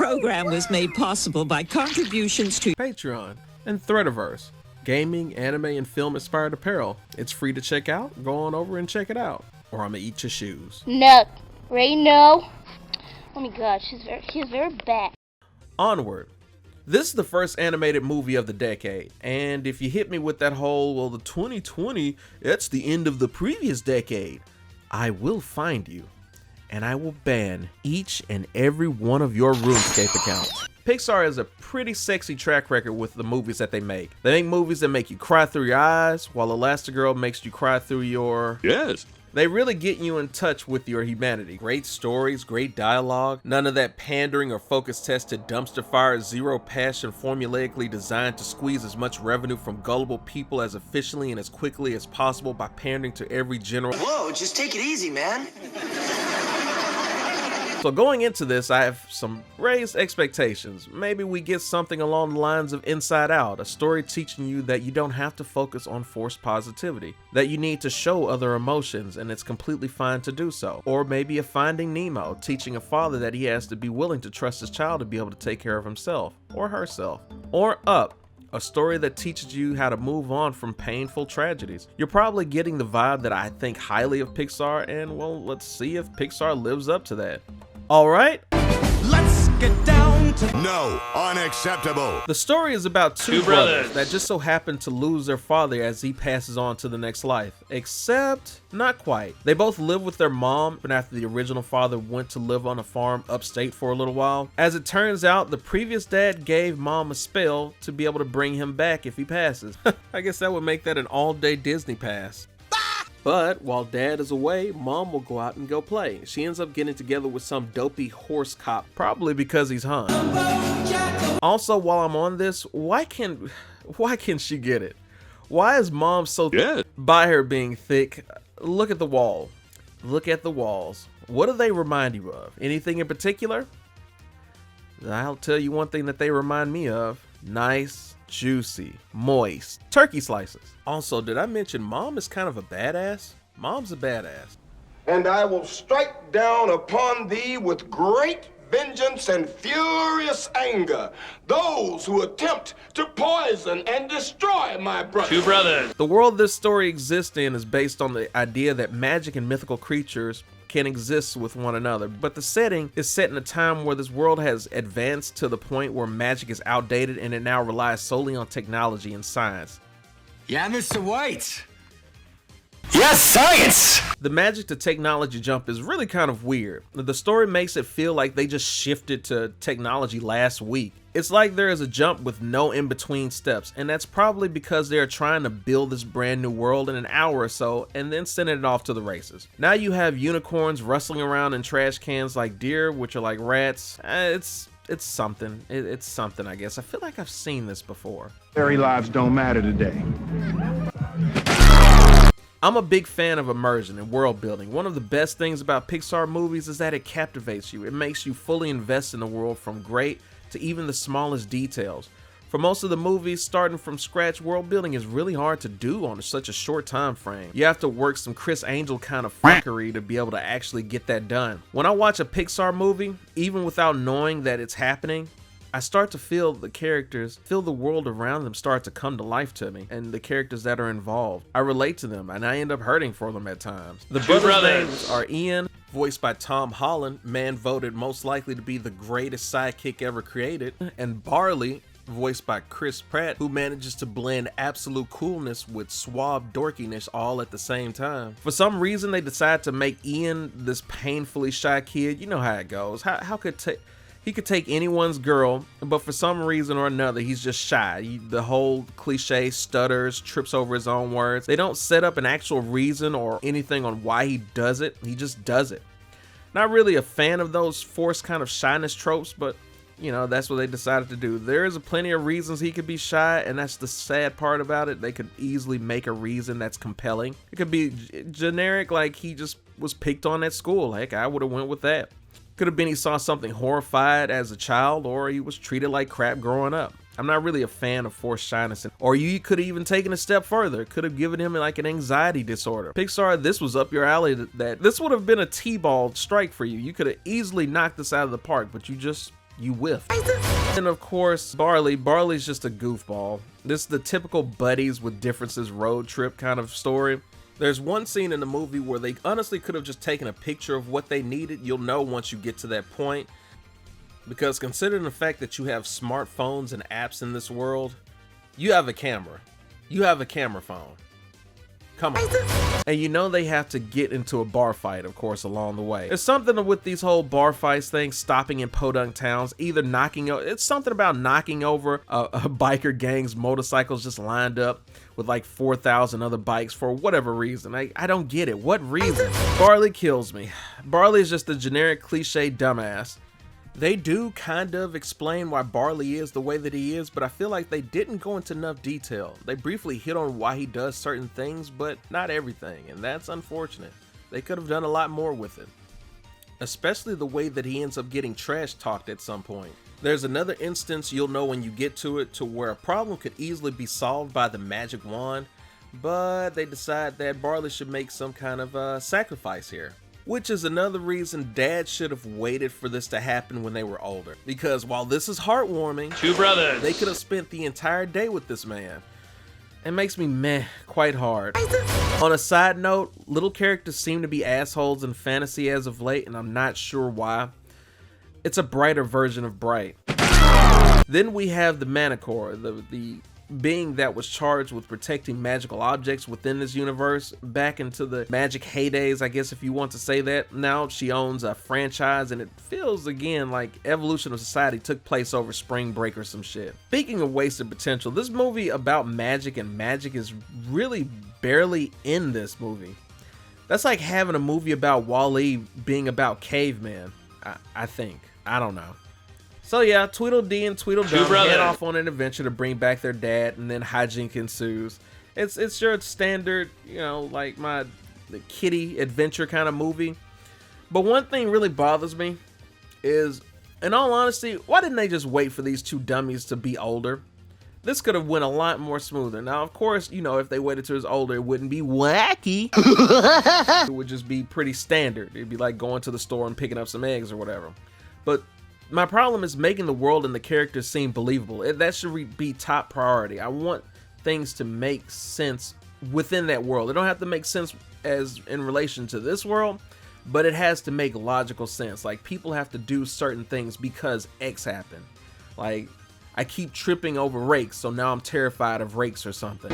program was made possible by contributions to Patreon and Threadiverse. Gaming, anime, and film-inspired apparel. It's free to check out. Go on over and check it out. Or I'ma eat your shoes. No. Ray, no. Oh my god, she's very bad. Onward. This is the first animated movie of the decade, and if you hit me with that whole, well, the 2020, it's the end of the previous decade, I will find you, and I will ban each and every one of your RuneScape accounts. Pixar has a pretty sexy track record with the movies that they make. They make movies that make you cry through your eyes, while Elastigirl makes you cry through your... Yes. They really get you in touch with your humanity. Great stories, great dialogue, none of that pandering or focus tested dumpster fire, zero passion, formulaically designed to squeeze as much revenue from gullible people as efficiently and as quickly as possible by pandering to every general. Whoa, just take it easy, man. So going into this, I have some raised expectations. Maybe we get something along the lines of Inside Out, a story teaching you that you don't have to focus on forced positivity, that you need to show other emotions and it's completely fine to do so. Or maybe a Finding Nemo, teaching a father that he has to be willing to trust his child to be able to take care of himself or herself. Or Up, a story that teaches you how to move on from painful tragedies. You're probably getting the vibe that I think highly of Pixar, and well, let's see if Pixar lives up to that. Alright? Let's get down to... No, unacceptable. The story is about two brothers that just so happen to lose their father as he passes on to the next life. Except, not quite. They both live with their mom, but after the original father went to live on a farm upstate for a little while. As it turns out, the previous dad gave mom a spell to be able to bring him back if he passes. I guess that would make that an all-day Disney pass. But while dad is away, mom will go out and go play. She ends up getting together with some dopey horse cop, probably because he's hung. Also, while I'm on this, why can she get it? Why is mom so by her being thick? Look at the wall. Look at the walls. What do they remind you of? Anything in particular? I'll tell you one thing that they remind me of. Nice, juicy, moist turkey slices. Also, did I mention mom is kind of a badass? Mom's a badass. And I will strike down upon thee with great vengeance and furious anger those who attempt to poison and destroy my brother. Two brothers. The world this story exists in is based on the idea that magic and mythical creatures can exist with one another, but the setting is set in a time where this world has advanced to the point where magic is outdated and it now relies solely on technology and science. Yeah, Mr. White. Yes, science! The magic to technology jump is really kind of weird. The story makes it feel like they just shifted to technology last week. It's like there is a jump with no in-between steps, and that's probably because they're trying to build this brand new world in an hour or so and then sending it off to the races. Now you have unicorns rustling around in trash cans like deer, which are like rats. It's something. It's something, I guess. I feel like I've seen this before. Fairy lives don't matter today. I'm a big fan of immersion and world building. One of the best things about Pixar movies is that it captivates you. It makes you fully invest in the world from great to even the smallest details. For most of the movies, starting from scratch world building is really hard to do on such a short time frame. You have to work some Chris Angel kind of fuckery to be able to actually get that done. When I watch a Pixar movie, even without knowing that it's happening, I start to feel the characters, feel the world around them start to come to life to me, and the characters that are involved. I relate to them, and I end up hurting for them at times. The brothers' names are Ian, voiced by Tom Holland, man voted most likely to be the greatest sidekick ever created, and Barley, voiced by Chris Pratt, who manages to blend absolute coolness with suave dorkiness all at the same time. For some reason, they decide to make Ian this painfully shy kid. You know how it goes. He could take anyone's girl, but for some reason or another, he's just shy. The whole cliche, stutters, trips over his own words. They don't set up an actual reason or anything on why he does it. He just does it. Not really a fan of those forced kind of shyness tropes, but you know, that's what they decided to do. There is plenty of reasons he could be shy, and that's the sad part about it. They could easily make a reason that's compelling. It could be generic, like he just was picked on at school. Heck, I would have went with that. Could have been he saw something horrified as a child, or he was treated like crap growing up. I'm not really a fan of forced shyness. Or you could have even taken a step further. Could have given him like an anxiety disorder. Pixar, this was up your alley. This would have been a T-ball strike for you. You could have easily knocked this out of the park, but you you whiff. And of course, Barley. Barley's just a goofball. This is the typical buddies with differences road trip kind of story. There's one scene in the movie where they honestly could have just taken a picture of what they needed. You'll know once you get to that point. Because considering the fact that you have smartphones and apps in this world, you have a camera. You have a camera phone. Come on. And you know they have to get into a bar fight, of course, along the way. There's something with these whole bar fights things, stopping in podunk towns, either it's something about knocking over a biker gang's motorcycles just lined up with like 4,000 other bikes for whatever reason. I don't get it. What reason? Barley kills me. Barley is just a generic cliche dumbass. They do kind of explain why Barley is the way that he is, but I feel like they didn't go into enough detail. They briefly hit on why he does certain things, but not everything, and that's unfortunate. They could have done a lot more with it. Especially the way that he ends up getting trash talked at some point. There's another instance you'll know when you get to it, to where a problem could easily be solved by the magic wand, but they decide that Barley should make some kind of sacrifice here. Which is another reason Dad should have waited for this to happen when they were older. Because while this is heartwarming, Two brothers. they could have spent the entire day with this man. It makes me meh quite hard. On a side note, little characters seem to be assholes in fantasy as of late, and I'm not sure why. It's a brighter version of Bright. Then we have the Manticore, the being that was charged with protecting magical objects within this universe back into the magic heydays, I guess if you want to say that. Now she owns a franchise, and it feels again like evolution of society took place over spring break or some shit. Speaking of wasted potential, this movie about magic and magic is really barely in this movie. That's like having a movie about Wall-E being about caveman, I think. I don't know. So yeah, Tweedledee and Tweedledum head off on an adventure to bring back their dad, and then hijink ensues. It's your standard, you know, like the kiddie adventure kind of movie. But one thing really bothers me is, in all honesty, why didn't they just wait for these two dummies to be older? This could have went a lot more smoother. Now, of course, you know, if they waited till it was older, it wouldn't be wacky. It would just be pretty standard. It'd be like going to the store and picking up some eggs or whatever. But my problem is making the world and the characters seem believable. That should be top priority. I want things to make sense within that world. It don't have to make sense as in relation to this world, but it has to make logical sense. Like, people have to do certain things because X happened. Like, I keep tripping over rakes, so now I'm terrified of rakes or something.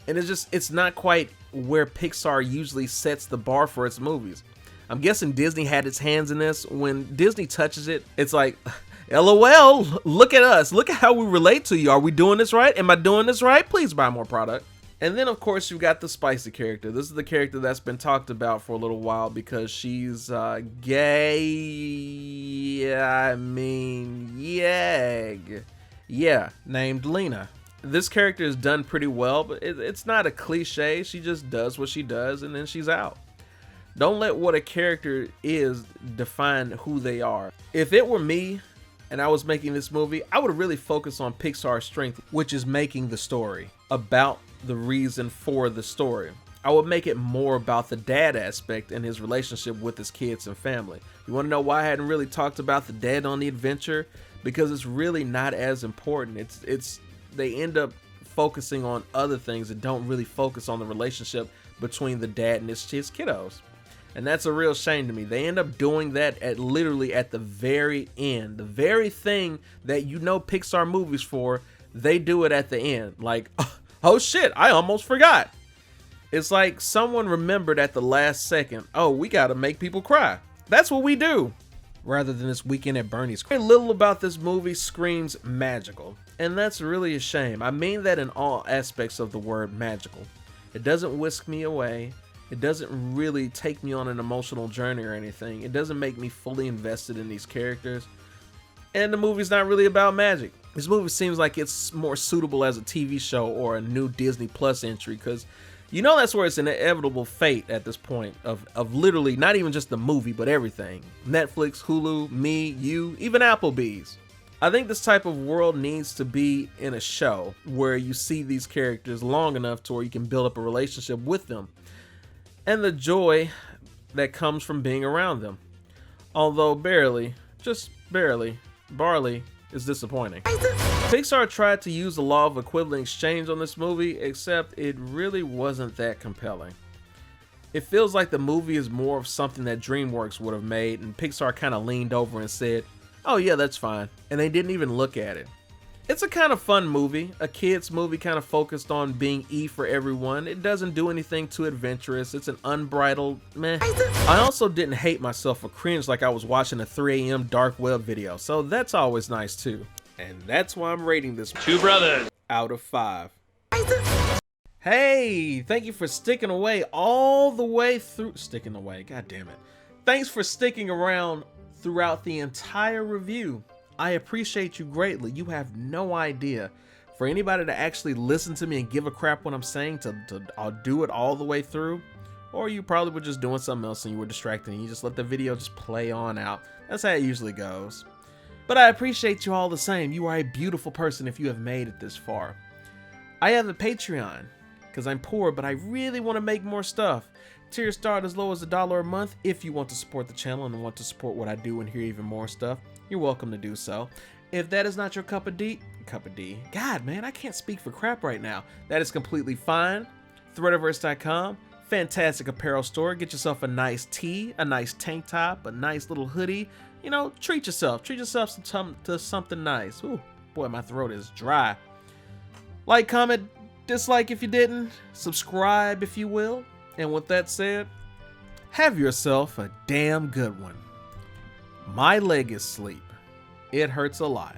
And it's not quite where Pixar usually sets the bar for its movies. I'm guessing Disney had its hands in this. When Disney touches it, it's like, LOL, look at us. Look at how we relate to you. Are we doing this right? Am I doing this right? Please buy more product. And then, of course, you've got the spicy character. This is the character that's been talked about for a little while because she's gay. I mean, yeah, named Lena. This character is done pretty well, but it's not a cliche. She just does what she does, and then she's out. Don't let what a character is define who they are. If it were me and I was making this movie, I would really focus on Pixar's strength, which is making the story about the reason for the story. I would make it more about the dad aspect and his relationship with his kids and family. You want to know why I hadn't really talked about the dad on the adventure? Because it's really not as important. They end up focusing on other things that don't really focus on the relationship between the dad and his kiddos. And that's a real shame to me. They end up doing that literally at the very end. The very thing that you know Pixar movies for, they do it at the end. Like, oh shit, I almost forgot. It's like someone remembered at the last second, oh, we gotta make people cry. That's what we do. Rather than this Weekend at Bernie's. Very little about this movie screams magical. And that's really a shame. I mean that in all aspects of the word magical. It doesn't whisk me away. It doesn't really take me on an emotional journey or anything. It doesn't make me fully invested in these characters. And the movie's not really about magic. This movie seems like it's more suitable as a TV show or a new Disney Plus entry, because you know that's where it's an inevitable fate at this point of literally not even just the movie, but everything. Netflix, Hulu, me, you, even Applebee's. I think this type of world needs to be in a show where you see these characters long enough to where you can build up a relationship with them and the joy that comes from being around them. Although barely, just barely, Barley is disappointing. Pixar tried to use the law of equivalent exchange on this movie, except it really wasn't that compelling. It feels like the movie is more of something that DreamWorks would have made, and Pixar kind of leaned over and said, "Oh yeah, that's fine," and they didn't even look at it. It's a kind of fun movie, a kid's movie kind of focused on being E for everyone. It doesn't do anything too adventurous. It's an unbridled meh. I also didn't hate myself or cringe like I was watching a 3 a.m. dark web video, so that's always nice too. And that's why I'm rating this 2 brothers out of 5. Hey, thank you for sticking away all the way through. Sticking away, god damn it. Thanks for sticking around throughout the entire review. I appreciate you greatly. You have no idea. For anybody to actually listen to me and give a crap what I'm saying, I'll do it all the way through, or you probably were just doing something else and you were distracted and you just let the video just play on out. That's how it usually goes. But I appreciate you all the same. You are a beautiful person if you have made it this far. I have a Patreon, because I'm poor, but I really want to make more stuff. Tiers start as low as $1 a month. If you want to support the channel and want to support what I do and hear even more stuff, you're welcome to do so. If that is not your cup of D, God man, I can't speak for crap right now. That is completely fine. Threadiverse.com, fantastic apparel store. Get yourself a nice tee, a nice tank top, a nice little hoodie. You know, treat yourself. Treat yourself to something nice. Ooh, boy, my throat is dry. Like, comment, dislike if you didn't. Subscribe if you will. And with that said, have yourself a damn good one. My leg is asleep. It hurts a lot.